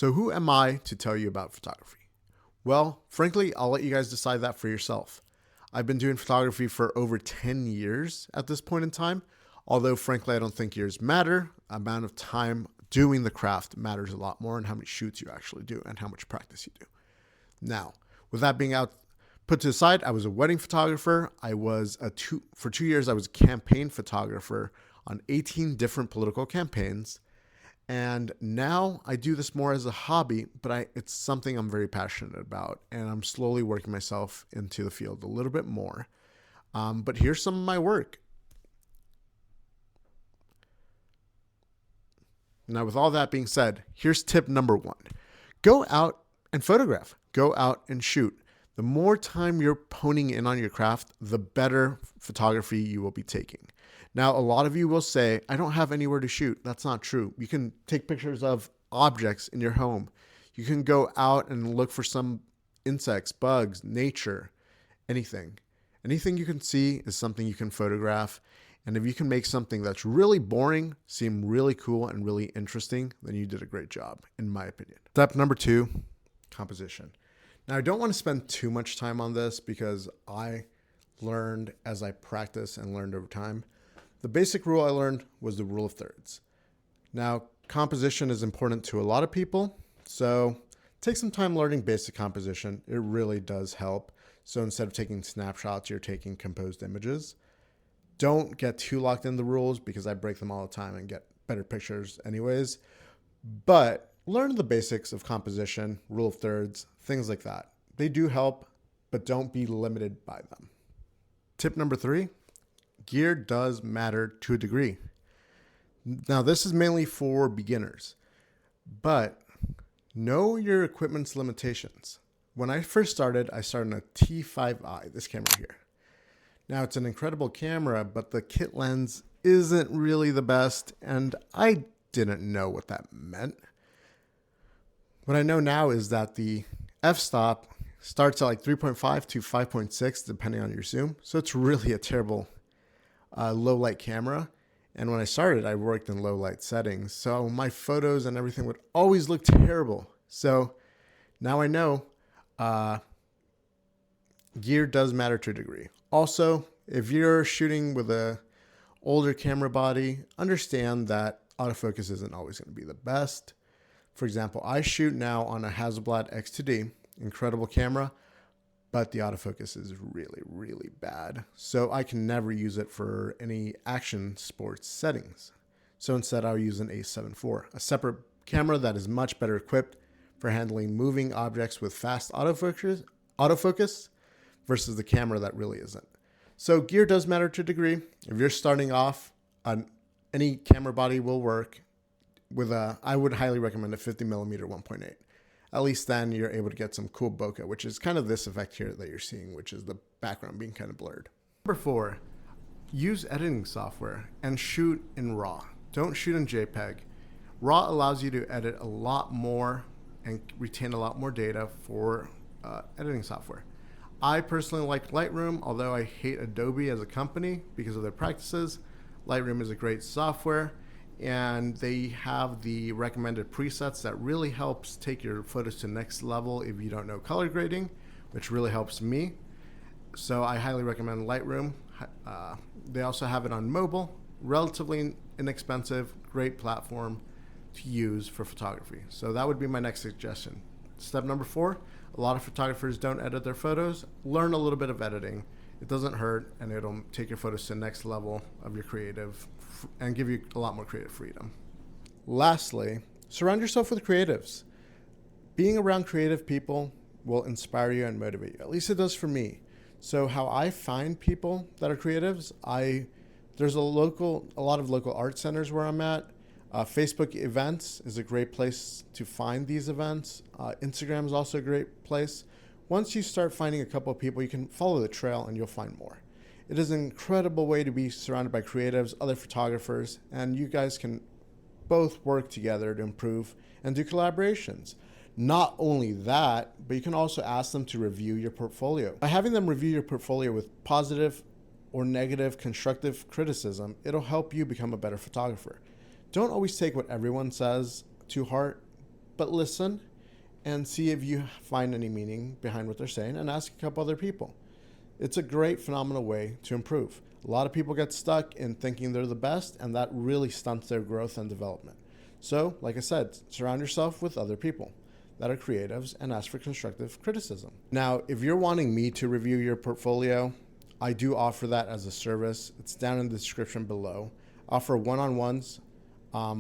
So who am I to tell you about photography? Well, frankly, I'll let you guys decide that for yourself. I've been doing photography for over 10 years at this point in time, although frankly, I don't think years matter. Amount of time doing the craft matters a lot more, and how many shoots you actually do and how much practice you do. Now, with that being out put to the side, I was a wedding photographer. For 2 years, I was a campaign photographer on 18 different political campaigns. And now I do this more as a hobby, but it's something I'm very passionate about, and I'm slowly working myself into the field a little bit more. But here's some of my work. Now, with all that being said, here's tip number one. Go out and photograph. Go out and shoot. The more time you're honing in on your craft, the better photography you will be taking. Now, a lot of you will say, I don't have anywhere to shoot. That's not true. You can take pictures of objects in your home. You can go out and look for some insects, bugs, nature, anything. Anything you can see is something you can photograph. And if you can make something that's really boring seem really cool and really interesting, then you did a great job, in my opinion. Step number 2, composition. Now, I don't want to spend too much time on this because I learned as I practiced and learned over time. The basic rule I learned was the rule of thirds. Now, composition is important to a lot of people, so take some time learning basic composition. It really does help. So instead of taking snapshots, you're taking composed images. Don't get too locked in the rules because I break them all the time and get better pictures anyways. But learn the basics of composition, rule of thirds, things like that. They do help, but don't be limited by them. Tip number 3. Gear does matter to a degree. Now, this is mainly for beginners, but know your equipment's limitations. When I first started, I started on a T5i, this camera here. Now, it's an incredible camera, but the kit lens isn't really the best, and I didn't know what that meant. What I know now is that the f-stop starts at like 3.5 to 5.6, depending on your zoom. So it's really a terrible low light camera. And when I started, I worked in low light settings. So my photos and everything would always look terrible. So now I know gear does matter to a degree. Also, if you're shooting with a older camera body, understand that autofocus isn't always going to be the best. For example, I shoot now on a Hasselblad X2D, incredible camera, but the autofocus is really, really bad. So I can never use it for any action sports settings. So instead I'll use an A7 IV, a separate camera that is much better equipped for handling moving objects with fast autofocus versus the camera that really isn't. So gear does matter to a degree. If you're starting off, any camera body will work. I would highly recommend a 50mm 1.8. At least then you're able to get some cool bokeh, which is kind of this effect here that you're seeing, which is the background being kind of blurred. Number 4, use editing software and shoot in RAW. Don't shoot in JPEG. RAW allows you to edit a lot more and retain a lot more data for editing software. I personally like Lightroom, although I hate Adobe as a company because of their practices. Lightroom is a great software, and they have the recommended presets that really helps take your photos to the next level if you don't know color grading, which really helps me. So I highly recommend Lightroom. They also have it on mobile, relatively inexpensive, great platform to use for photography. So that would be my next suggestion. Step number 4, a lot of photographers don't edit their photos. Learn a little bit of editing. It doesn't hurt, and it'll take your photos to the next level of your creative and give you a lot more creative freedom. Lastly, surround yourself with creatives. Being around creative people will inspire you and motivate you. At least it does for me. So how I find people that are creatives, there's a lot of local art centers where I'm at. Facebook events is a great place to find these events. Instagram is also a great place. Once you start finding a couple of people, you can follow the trail and you'll find more. It is an incredible way to be surrounded by creatives, other photographers, and you guys can both work together to improve and do collaborations. Not only that, but you can also ask them to review your portfolio. By having them review your portfolio with positive or negative constructive criticism, it'll help you become a better photographer. Don't always take what everyone says to heart, but listen and see if you find any meaning behind what they're saying, and ask a couple other people. It's a great, phenomenal way to improve. A lot of people get stuck in thinking they're the best, and that really stunts their growth and development. So, like I said, surround yourself with other people that are creatives and ask for constructive criticism. Now, if you're wanting me to review your portfolio, I do offer that as a service. It's down in the description below. I offer one-on-ones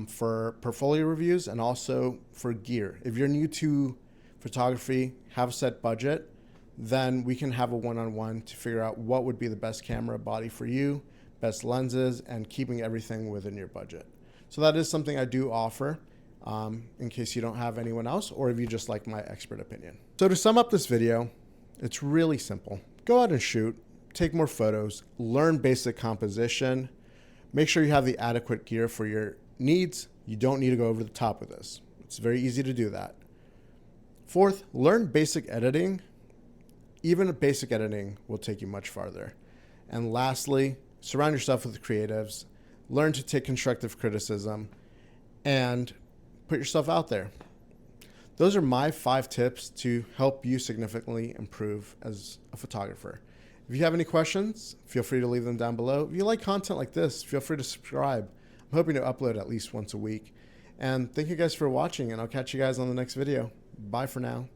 for portfolio reviews and also for gear. If you're new to photography, have a set budget, then we can have a one-on-one to figure out what would be the best camera body for you, best lenses, and keeping everything within your budget. So that is something I do offer in case you don't have anyone else, or if you just like my expert opinion. So to sum up this video, it's really simple. Go out and shoot, take more photos, learn basic composition, make sure you have the adequate gear for your needs. You don't need to go over the top with this. It's very easy to do that. Fourth, learn basic editing. Even basic editing will take you much farther. And lastly, surround yourself with creatives, learn to take constructive criticism, and put yourself out there. Those are my 5 tips to help you significantly improve as a photographer. If you have any questions, feel free to leave them down below. If you like content like this, feel free to subscribe. I'm hoping to upload at least once a week. And thank you guys for watching, and I'll catch you guys on the next video. Bye for now.